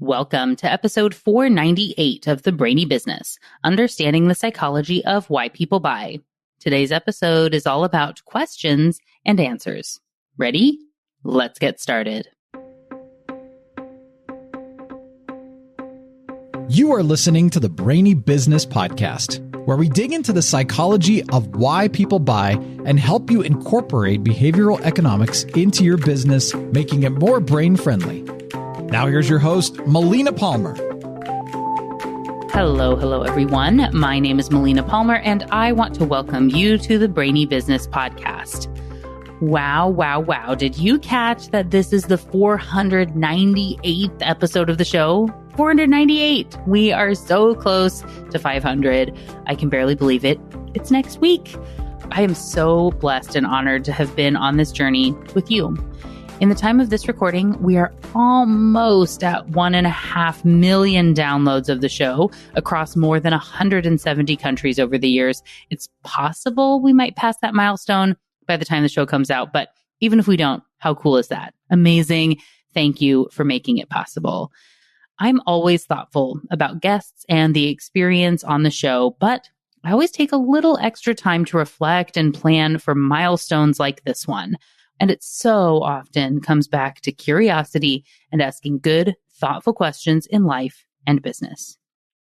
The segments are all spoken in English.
Welcome to episode 498 of the Brainy Business, Understanding the Psychology of Why People Buy. Today's episode is all about questions and answers. Ready? Let's get started. You are listening to the Brainy Business Podcast, where we dig into the psychology of why people buy and help you incorporate behavioral economics into your business, making it more brain-friendly. Now here's your host, Melina Palmer. Hello, everyone. My name is Melina Palmer, and I want to welcome you to the Brainy Business Podcast. Wow. Did you catch that this is the 498th episode of the show? 498. We are so close to 500. I can barely believe it. It's next week. I am so blessed and honored to have been on this journey with you. In the time of this recording, we are almost at 1.5 million downloads of the show across more than 170 countries over the years. It's possible we might pass that milestone by the time the show comes out, but even if we don't, how cool is that? Amazing. Thank you for making it possible. I'm always thoughtful about guests and the experience on the show, but I always take a little extra time to reflect and plan for milestones like this one. And it so often comes back to curiosity and asking good, thoughtful questions in life and business.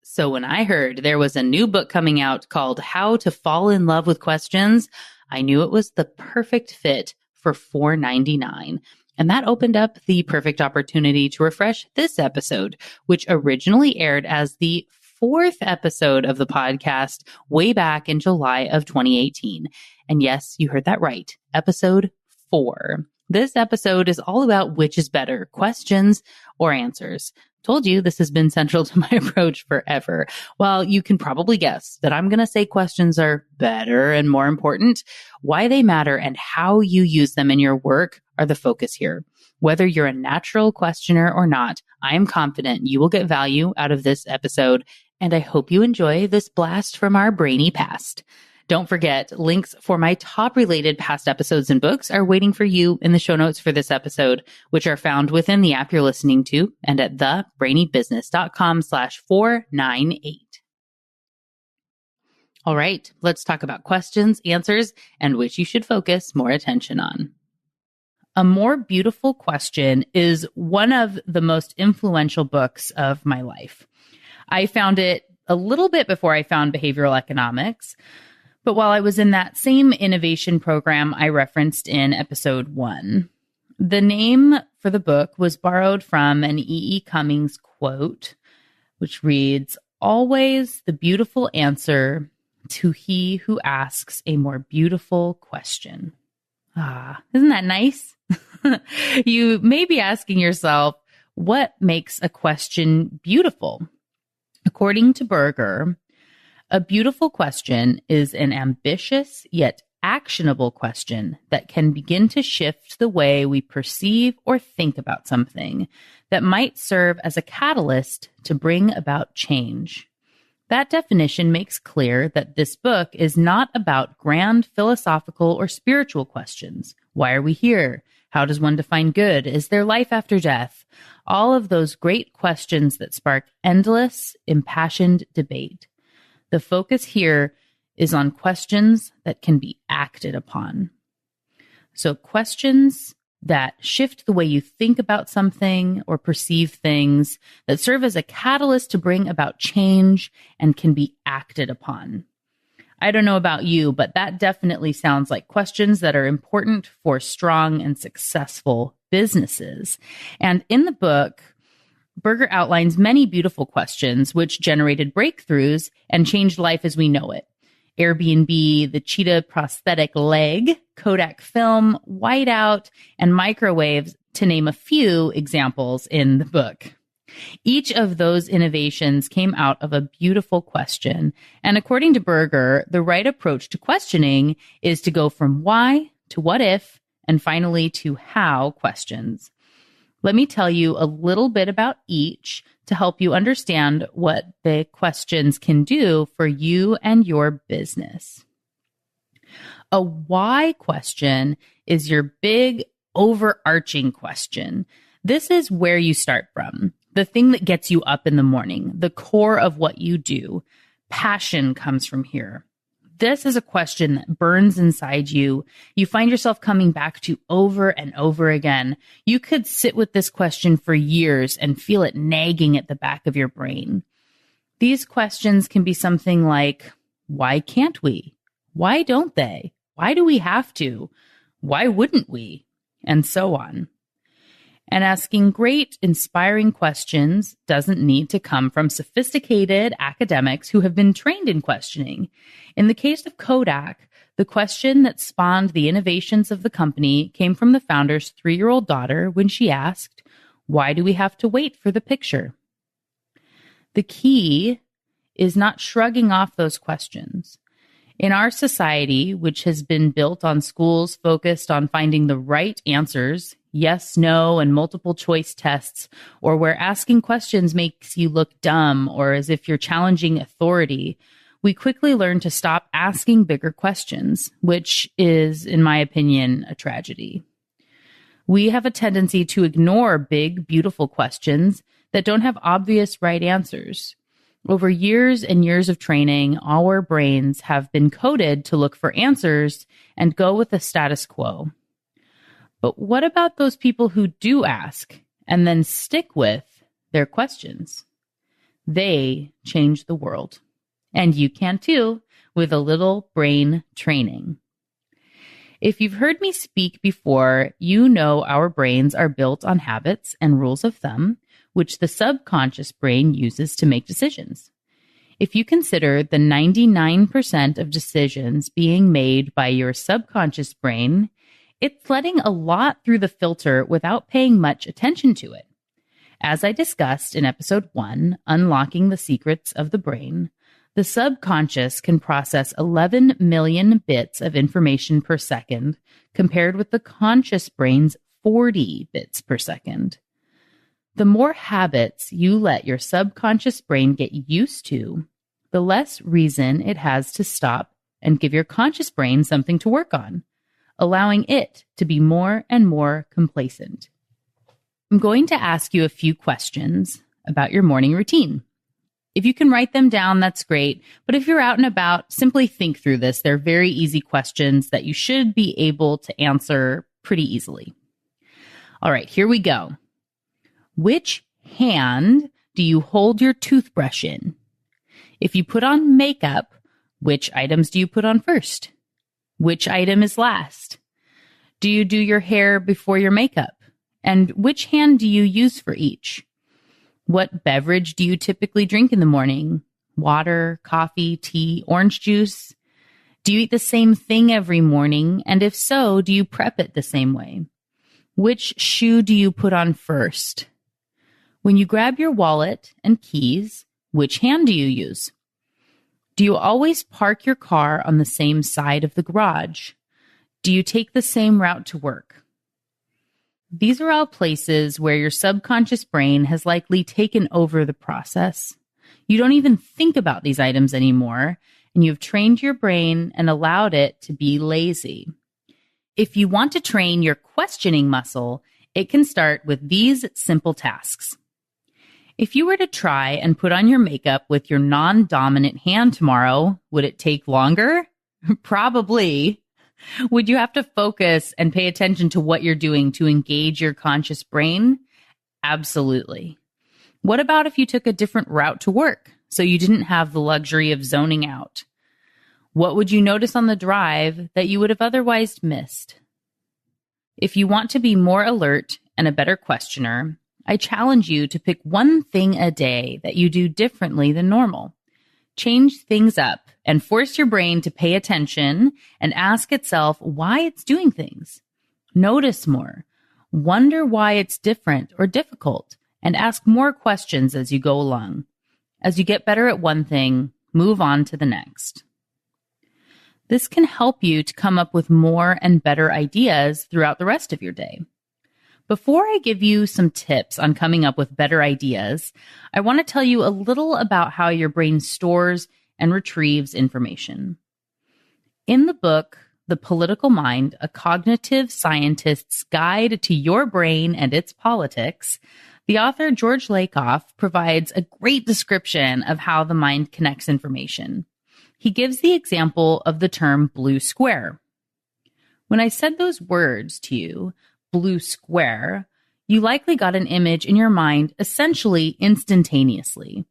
So when I heard there was a new book coming out called How to Fall in Love with Questions, I knew it was the perfect fit for $4.99. And that opened up the perfect opportunity to refresh this episode, which originally aired as the 4th episode of the podcast way back in July of 2018. And yes, you heard that right. Episode 4. This episode is all about which is better, questions or answers. Told you this has been central to my approach forever. Well, you can probably guess that I'm going to say questions are better and more important. Why they matter and how you use them in your work are the focus here. Whether you're a natural questioner or not, I am confident you will get value out of this episode, and I hope you enjoy this blast from our brainy past. Don't forget, links for my top related past episodes and books are waiting for you in the show notes for this episode, which are found within the app you're listening to and at thebrainybusiness.com/498. All right, let's talk about questions, answers, and which you should focus more attention on. A More Beautiful Question is one of the most influential books of my life. I found it a little bit before I found behavioral economics. But while I was in that same innovation program I referenced in episode 1, the name for the book was borrowed from an E.E. Cummings quote, which reads, "Always the beautiful answer to he who asks a more beautiful question." Isn't that nice? You may be asking yourself, what makes a question beautiful? According to Berger, a beautiful question is an ambitious yet actionable question that can begin to shift the way we perceive or think about something that might serve as a catalyst to bring about change. That definition makes clear that this book is not about grand philosophical or spiritual questions. Why are we here? How does one define good? Is there life after death? All of those great questions that spark endless, impassioned debate. The focus here is on questions that can be acted upon. So questions that shift the way you think about something or perceive things, that serve as a catalyst to bring about change and can be acted upon. I don't know about you, but that definitely sounds like questions that are important for strong and successful businesses. And in the book, Berger outlines many beautiful questions which generated breakthroughs and changed life as we know it. Airbnb, the cheetah prosthetic leg, Kodak film, whiteout, and microwaves, to name a few examples in the book. Each of those innovations came out of a beautiful question. And according to Berger, the right approach to questioning is to go from why to what if, and finally to how questions. Let me tell you a little bit about each to help you understand what the questions can do for you and your business. A why question is your big overarching question. This is where you start from. the thing that gets you up in the morning, the core of what you do. Passion comes from here. This is a question that burns inside you. You find yourself coming back to over and over again. You could sit with this question for years and feel it nagging at the back of your brain. These questions can be something like, why can't we? Why don't they? Why do we have to? Why wouldn't we? And so on. And asking great, inspiring questions doesn't need to come from sophisticated academics who have been trained in questioning. In the case of Kodak, the question that spawned the innovations of the company came from the founder's 3-year-old daughter when she asked, why do we have to wait for the picture? The key is not shrugging off those questions. In our society, which has been built on schools focused on finding the right answers, yes, no, and multiple choice tests, or where asking questions makes you look dumb or as if you're challenging authority, we quickly learn to stop asking bigger questions, which is, in my opinion, a tragedy. We have a tendency to ignore big, beautiful questions that don't have obvious right answers. Over years and years of training, our brains have been coded to look for answers and go with the status quo. But what about those people who do ask and then stick with their questions? They change the world. And you can too, with a little brain training. If you've heard me speak before, you know our brains are built on habits and rules of thumb, which the subconscious brain uses to make decisions. If you consider the 99% of decisions being made by your subconscious brain, it's letting a lot through the filter without paying much attention to it. As I discussed in episode 1, Unlocking the Secrets of the Brain, the subconscious can process 11 million bits of information per second, compared with the conscious brain's 40 bits per second. The more habits you let your subconscious brain get used to, the less reason it has to stop and give your conscious brain something to work on, allowing it to be more and more complacent. I'm going to ask you a few questions about your morning routine. If you can write them down, that's great. But if you're out and about, simply think through this. They're very easy questions that you should be able to answer pretty easily. All right, here we go. Which hand do you hold your toothbrush in? If you put on makeup, which items do you put on first? Which item is last? Do you do your hair before your makeup? And which hand do you use for each? What beverage do you typically drink in the morning? Water, coffee, tea, orange juice? Do you eat the same thing every morning? And if so, do you prep it the same way? Which shoe do you put on first? When you grab your wallet and keys, which hand do you use? Do you always park your car on the same side of the garage? Do you take the same route to work? These are all places where your subconscious brain has likely taken over the process. You don't even think about these items anymore, and you've trained your brain and allowed it to be lazy. If you want to train your questioning muscle, it can start with these simple tasks. If you were to try and put on your makeup with your non-dominant hand tomorrow, would it take longer? Probably. Would you have to focus and pay attention to what you're doing to engage your conscious brain? Absolutely. What about if you took a different route to work so you didn't have the luxury of zoning out? What would you notice on the drive that you would have otherwise missed? If you want to be more alert and a better questioner, I challenge you to pick one thing a day that you do differently than normal. Change things up and force your brain to pay attention and ask itself why it's doing things. Notice more. Wonder why it's different or difficult, and ask more questions as you go along. As you get better at one thing, move on to the next. This can help you to come up with more and better ideas throughout the rest of your day. Before I give you some tips on coming up with better ideas, I want to tell you a little about how your brain stores and retrieves information. In the book, The Political Mind, A Cognitive Scientist's Guide to Your Brain and Its Politics, The author George Lakoff provides a great description of how the mind connects information. He gives the example of the term blue square. When I said those words to you, blue square, you likely got an image in your mind essentially instantaneously.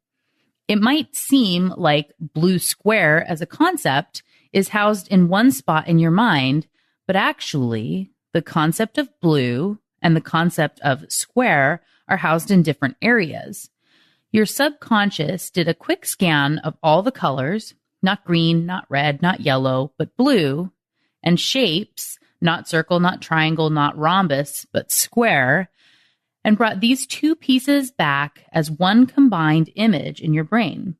It might seem like blue square as a concept is housed in one spot in your mind, but actually the concept of blue and the concept of square are housed in different areas. Your subconscious did a quick scan of all the colors, not green, not red, not yellow, but blue, and shapes, not circle, not triangle, not rhombus, but square, and brought these two pieces back as one combined image in your brain.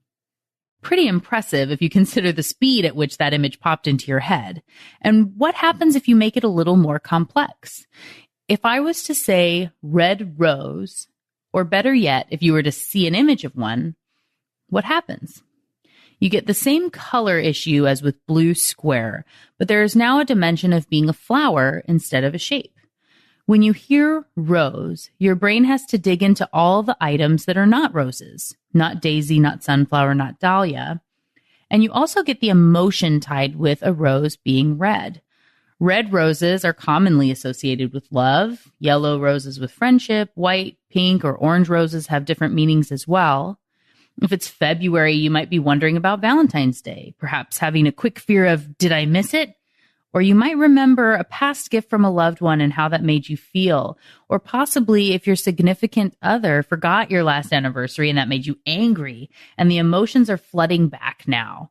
Pretty impressive if you consider the speed at which that image popped into your head. And what happens if you make it a little more complex? If I was to say red rose, or better yet, if you were to see an image of one, what happens? You get the same color issue as with blue square, but there is now a dimension of being a flower instead of a shape. When you hear rose, your brain has to dig into all the items that are not roses, not daisy, not sunflower, not dahlia. And you also get the emotion tied with a rose being red. Red roses are commonly associated with love, yellow roses with friendship, white, pink, or orange roses have different meanings as well. If it's February, you might be wondering about Valentine's Day, perhaps having a quick fear of, did I miss it? Or you might remember a past gift from a loved one and how that made you feel. Or possibly if your significant other forgot your last anniversary and that made you angry and the emotions are flooding back now.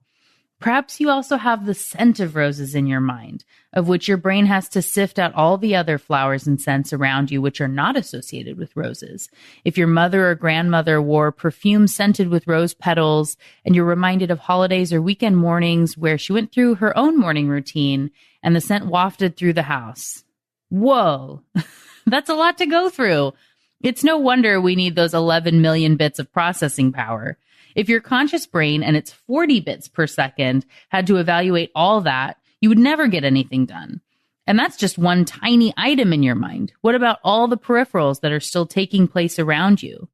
Perhaps you also have the scent of roses in your mind, of which your brain has to sift out all the other flowers and scents around you which are not associated with roses. If your mother or grandmother wore perfume scented with rose petals and you're reminded of holidays or weekend mornings where she went through her own morning routine and the scent wafted through the house. Whoa, that's a lot to go through. It's no wonder we need those 11 million bits of processing power. If your conscious brain and its 40 bits per second had to evaluate all that, you would never get anything done. And that's just one tiny item in your mind. What about all the peripherals that are still taking place around you?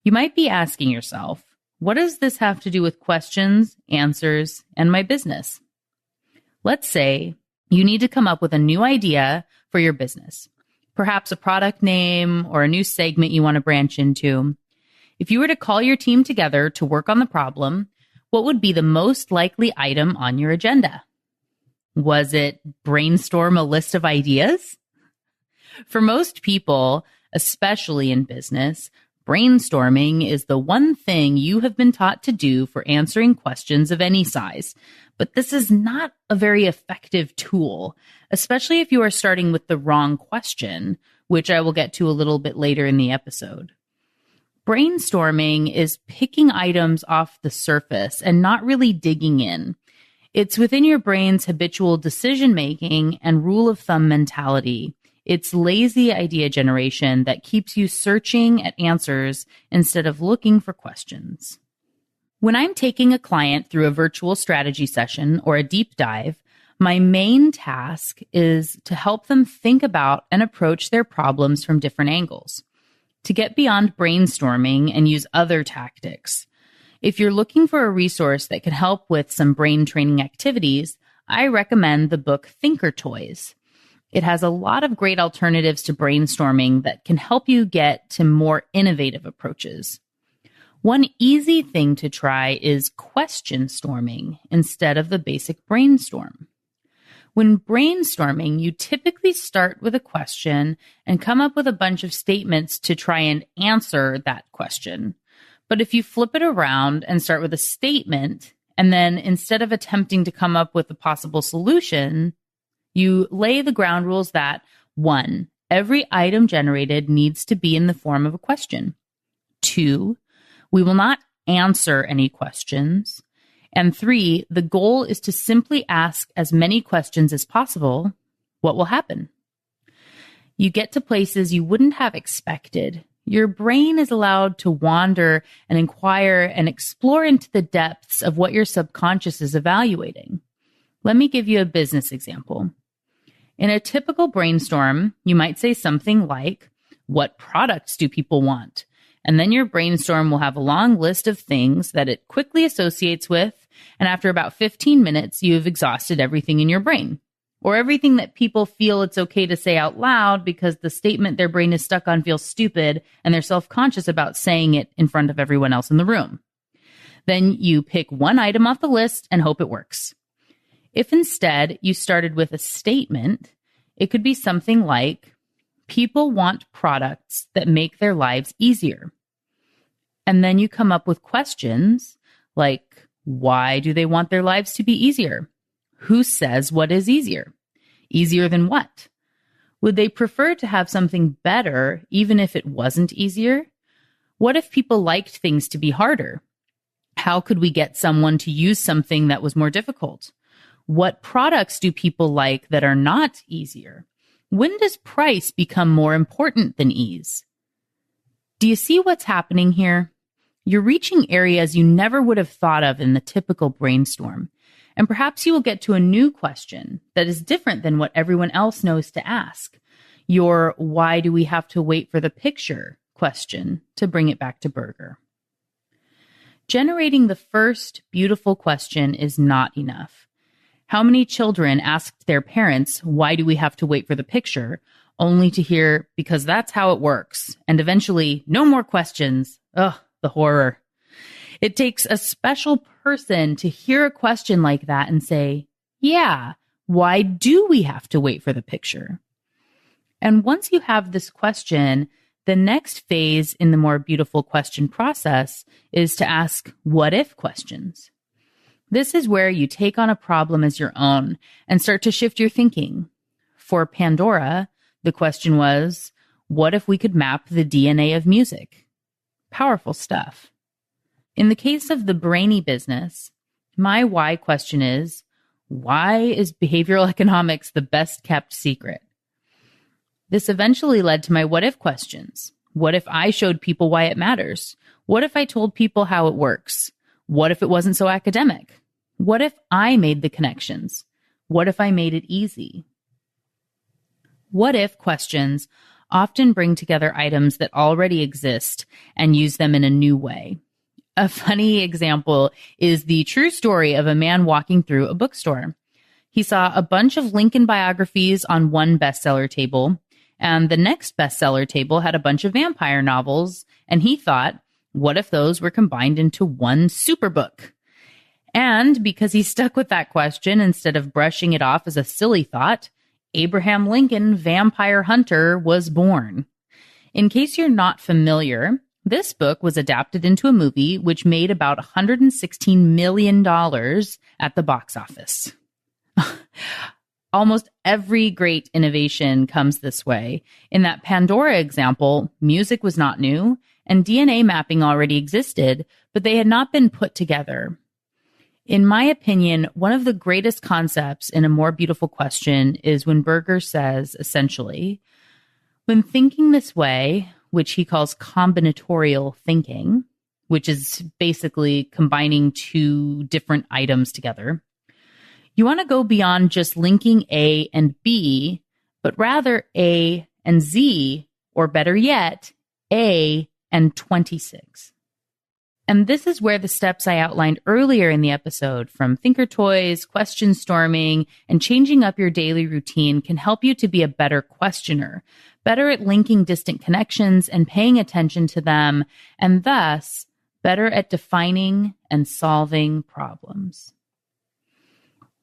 You might be asking yourself, what does this have to do with questions, answers, and my business? Let's say you need to come up with a new idea for your business, perhaps a product name or a new segment you want to branch into. If you were to call your team together to work on the problem, what would be the most likely item on your agenda? Was it brainstorm a list of ideas? For most people, especially in business, brainstorming is the one thing you have been taught to do for answering questions of any size. But this is not a very effective tool, especially if you are starting with the wrong question, which I will get to a little bit later in the episode. Brainstorming is picking items off the surface and not really digging in. It's within your brain's habitual decision-making and rule of thumb mentality. It's lazy idea generation that keeps you searching at answers instead of looking for questions. When I'm taking a client through a virtual strategy session or a deep dive, my main task is to help them think about and approach their problems from different angles, to get beyond brainstorming and use other tactics. If you're looking for a resource that can help with some brain training activities, I recommend the book Thinker Toys. It has a lot of great alternatives to brainstorming that can help you get to more innovative approaches. One easy thing to try is question storming instead of the basic brainstorm. When brainstorming, you typically start with a question and come up with a bunch of statements to try and answer that question. But if you flip it around and start with a statement, and then instead of attempting to come up with a possible solution, you lay the ground rules that 1, every item generated needs to be in the form of a question. 2, we will not answer any questions. And 3, the goal is to simply ask as many questions as possible. What will happen? You get to places you wouldn't have expected. Your brain is allowed to wander and inquire and explore into the depths of what your subconscious is evaluating. Let me give you a business example. In a typical brainstorm, you might say something like, What products do people want? And then your brainstorm will have a long list of things that it quickly associates with. And after about 15 minutes, you've exhausted everything in your brain, or everything that people feel it's okay to say out loud because the statement their brain is stuck on feels stupid and they're self-conscious about saying it in front of everyone else in the room. Then you pick one item off the list and hope it works. If instead you started with a statement, it could be something like, people want products that make their lives easier. And then you come up with questions like, why do they want their lives to be easier? Who says what is easier? Easier than what? Would they prefer to have something better even if it wasn't easier? What if people liked things to be harder? How could we get someone to use something that was more difficult? What products do people like that are not easier? When does price become more important than ease? Do you see what's happening here? You're reaching areas you never would have thought of in the typical brainstorm. And perhaps you will get to a new question that is different than what everyone else knows to ask. Your why do we have to wait for the picture question, to bring it back to Burger. Generating the first beautiful question is not enough. How many children asked their parents, why do we have to wait for the picture, only to hear, because that's how it works, and eventually, no more questions. Ugh, the horror. It takes a special person to hear a question like that and say, yeah, why do we have to wait for the picture? And once you have this question, the next phase in the more beautiful question process is to ask what if questions. This is where you take on a problem as your own and start to shift your thinking. For Pandora, the question was, what if we could map the DNA of music? Powerful stuff. In the case of the Brainy Business, my why question is, why is behavioral economics the best kept secret? This eventually led to my what if questions. What if I showed people why it matters? What if I told people how it works? What if it wasn't so academic? What if I made the connections? What if I made it easy? What if questions often bring together items that already exist and use them in a new way. A funny example is the true story of a man walking through a bookstore. He saw a bunch of Lincoln biographies on one bestseller table, and the next bestseller table had a bunch of vampire novels, and he thought, what if those were combined into one superbook? And because he stuck with that question instead of brushing it off as a silly thought, Abraham Lincoln, Vampire Hunter, was born. In case you're not familiar, this book was adapted into a movie which made about $116 million at the box office. Almost every great innovation comes this way. In that Pandora example, music was not new and DNA mapping already existed, but they had not been put together. In my opinion, one of the greatest concepts in A More Beautiful Question is when Berger says, essentially, when thinking this way, which he calls combinatorial thinking, which is basically combining two different items together, you want to go beyond just linking A and B, but rather A and Z, or better yet, A and 26. And this is where the steps I outlined earlier in the episode, from thinker toys, question storming, and changing up your daily routine, can help you to be a better questioner, better at linking distant connections and paying attention to them, and thus better at defining and solving problems.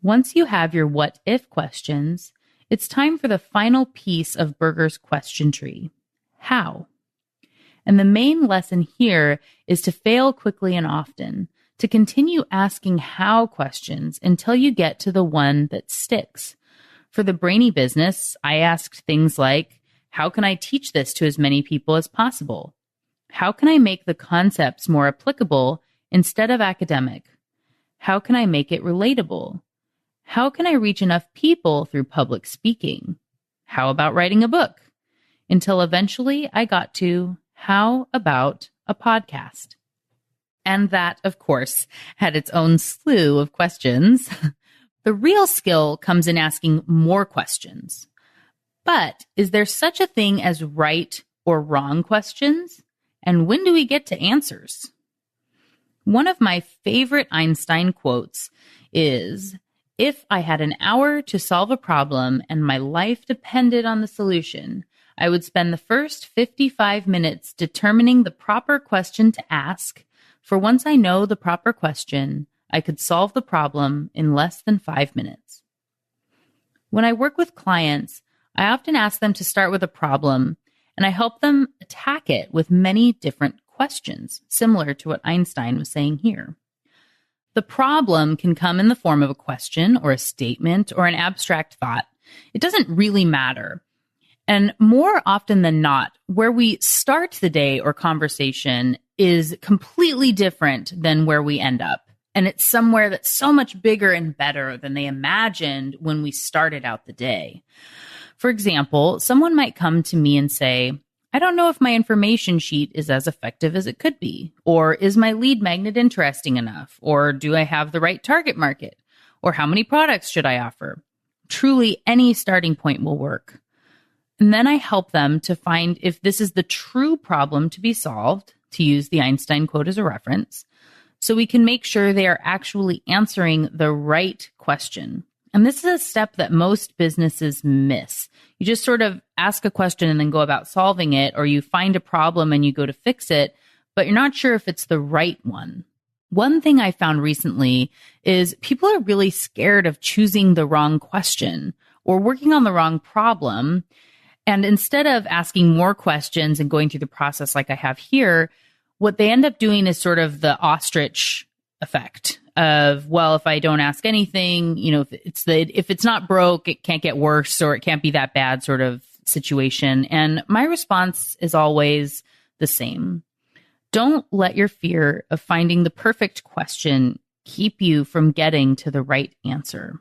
Once you have your what-if questions, it's time for the final piece of Berger's question tree: how? And the main lesson here is to fail quickly and often, to continue asking how questions until you get to the one that sticks. For the Brainy Business, I asked things like, how can I teach this to as many people as possible? How can I make the concepts more applicable instead of academic? How can I make it relatable? How can I reach enough people through public speaking? How about writing a book? Until eventually I got to, how about a podcast? And that, of course, had its own slew of questions. The real skill comes in asking more questions. But is there such a thing as right or wrong questions? And when do we get to answers? One of my favorite Einstein quotes is, "If I had an hour to solve a problem and my life depended on the solution, I would spend the first 55 minutes determining the proper question to ask. For once I know the proper question, I could solve the problem in less than 5 minutes." When I work with clients, I often ask them to start with a problem, and I help them attack it with many different questions, similar to what Einstein was saying here. The problem can come in the form of a question or a statement or an abstract thought. It doesn't really matter. And more often than not, where we start the day or conversation is completely different than where we end up. And it's somewhere that's so much bigger and better than they imagined when we started out the day. For example, someone might come to me and say, "I don't know if my information sheet is as effective as it could be," or "Is my lead magnet interesting enough?" or "Do I have the right target market?" or "How many products should I offer?" Truly, any starting point will work. And then I help them to find if this is the true problem to be solved, to use the Einstein quote as a reference, so we can make sure they are actually answering the right question. And this is a step that most businesses miss. You just sort of ask a question and then go about solving it, or you find a problem and you go to fix it, but you're not sure if it's the right one. One thing I found recently is people are really scared of choosing the wrong question or working on the wrong problem. And instead of asking more questions and going through the process like I have here, what they end up doing is sort of the ostrich effect of, well, if I don't ask anything, if it's not broke, it can't get worse, or it can't be that bad sort of situation. And my response is always the same. Don't let your fear of finding the perfect question keep you from getting to the right answer.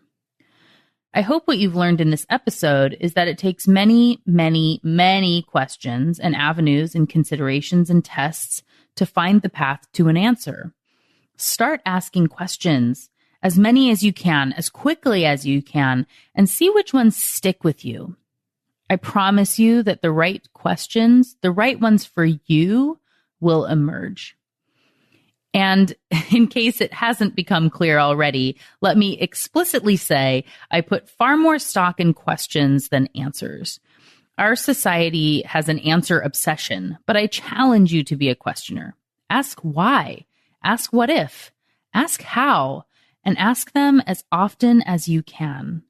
I hope what you've learned in this episode is that it takes many, many, many questions and avenues and considerations and tests to find the path to an answer. Start asking questions, as many as you can, as quickly as you can, and see which ones stick with you. I promise you that the right questions, the right ones for you, will emerge. And in case it hasn't become clear already, let me explicitly say I put far more stock in questions than answers. Our society has an answer obsession, but I challenge you to be a questioner. Ask why, ask what if, ask how, and ask them as often as you can.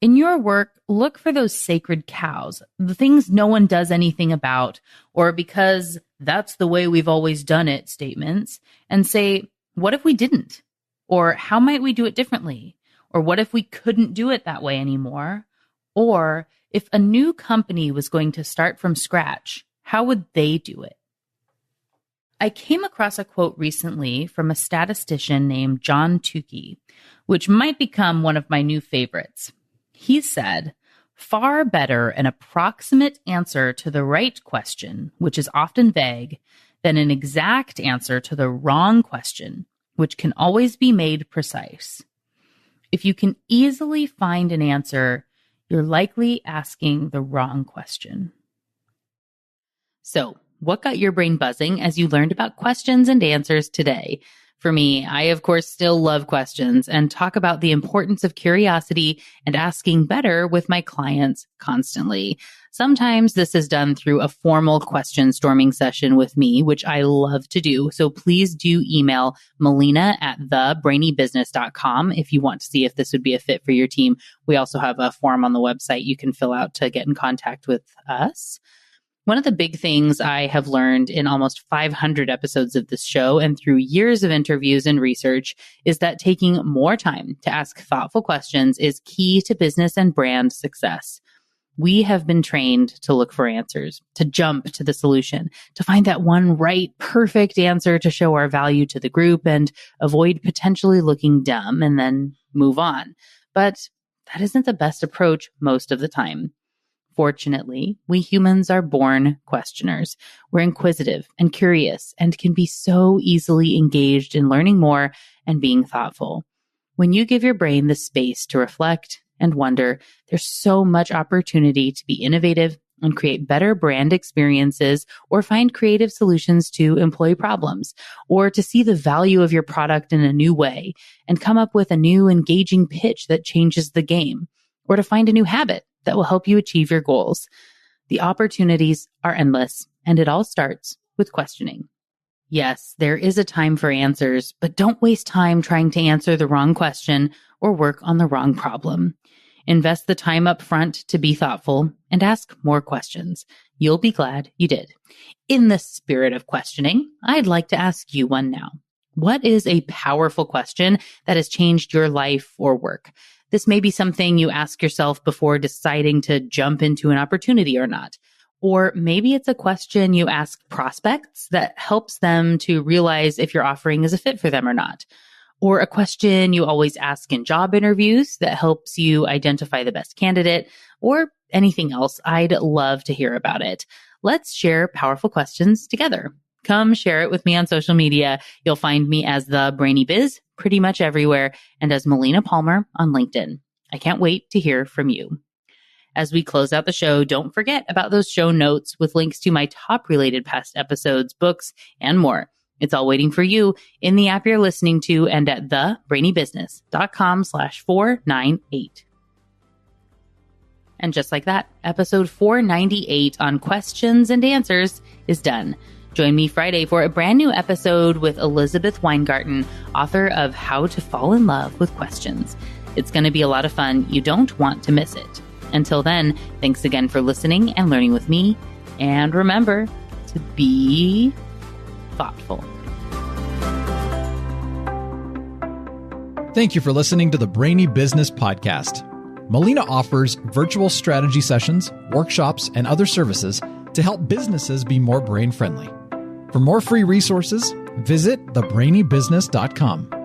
In your work, look for those sacred cows, the things no one does anything about, or because that's the way we've always done it statements, and say, what if we didn't? Or how might we do it differently? Or what if we couldn't do it that way anymore? Or if a new company was going to start from scratch, how would they do it? I came across a quote recently from a statistician named John Tukey, which might become one of my new favorites. He said, "Far better an approximate answer to the right question, which is often vague, than an exact answer to the wrong question, which can always be made precise." If you can easily find an answer, you're likely asking the wrong question. So, what got your brain buzzing as you learned about questions and answers today? For me, I of course still love questions and talk about the importance of curiosity and asking better with my clients constantly. Sometimes this is done through a formal question storming session with me, which I love to do. So please do email melina@thebrainybusiness.com if you want to see if this would be a fit for your team. We also have a form on the website you can fill out to get in contact with us. One of the big things I have learned in almost 500 episodes of this show and through years of interviews and research is that taking more time to ask thoughtful questions is key to business and brand success. We have been trained to look for answers, to jump to the solution, to find that one right, perfect answer to show our value to the group and avoid potentially looking dumb and then move on. But that isn't the best approach most of the time. Fortunately, we humans are born questioners. We're inquisitive and curious and can be so easily engaged in learning more and being thoughtful. When you give your brain the space to reflect and wonder, there's so much opportunity to be innovative and create better brand experiences, or find creative solutions to employee problems, or to see the value of your product in a new way and come up with a new engaging pitch that changes the game, or to find a new habit that will help you achieve your goals. The opportunities are endless, and it all starts with questioning. Yes, there is a time for answers, but don't waste time trying to answer the wrong question or work on the wrong problem. Invest the time up front to be thoughtful and ask more questions. You'll be glad you did. In the spirit of questioning, I'd like to ask you one now. What is a powerful question that has changed your life or work? This may be something you ask yourself before deciding to jump into an opportunity or not. Or maybe it's a question you ask prospects that helps them to realize if your offering is a fit for them or not. Or a question you always ask in job interviews that helps you identify the best candidate, or anything else. I'd love to hear about it. Let's share powerful questions together. Come share it with me on social media. You'll find me as the Brainy Biz pretty much everywhere, and as Melina Palmer on LinkedIn. I can't wait to hear from you. As we close out the show, don't forget about those show notes with links to my top related past episodes, books, and more. It's all waiting for you in the app you're listening to and at thebrainybusiness.com/498. And just like that, episode 498 on questions and answers is done. Join me Friday for a brand new episode with Elizabeth Weingarten, author of How to Fall in Love with Questions. It's going to be a lot of fun. You don't want to miss it. Until then, thanks again for listening and learning with me. And remember to be thoughtful. Thank you for listening to the Brainy Business Podcast. Melina offers virtual strategy sessions, workshops, and other services to help businesses be more brain-friendly. For more free resources, visit thebrainybusiness.com.